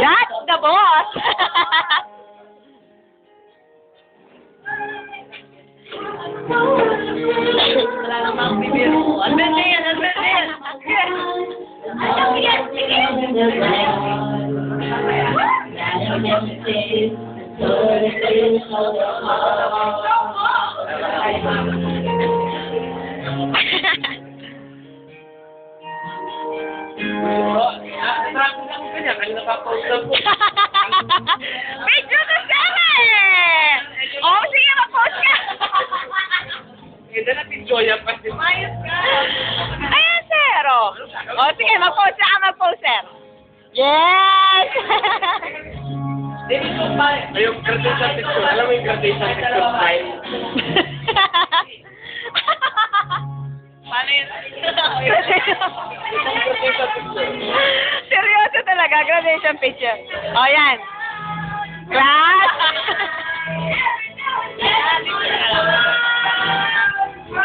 That's the boss! Wala namang bibiro. Albert na yan, Albert na yan. Medyo na sana eh! Oh, sige, mag-post ka! Ganda na pinjoya pa si Mayos ka. Ayan, sir, oh. Oh, sige, mag-post ka, mag-post, sir. Yes! Dito pa. Yung graduation picture. Alam mo yung graduation picture style? Paano yun? Seryoso talaga, graduation picture. O, yan. Class!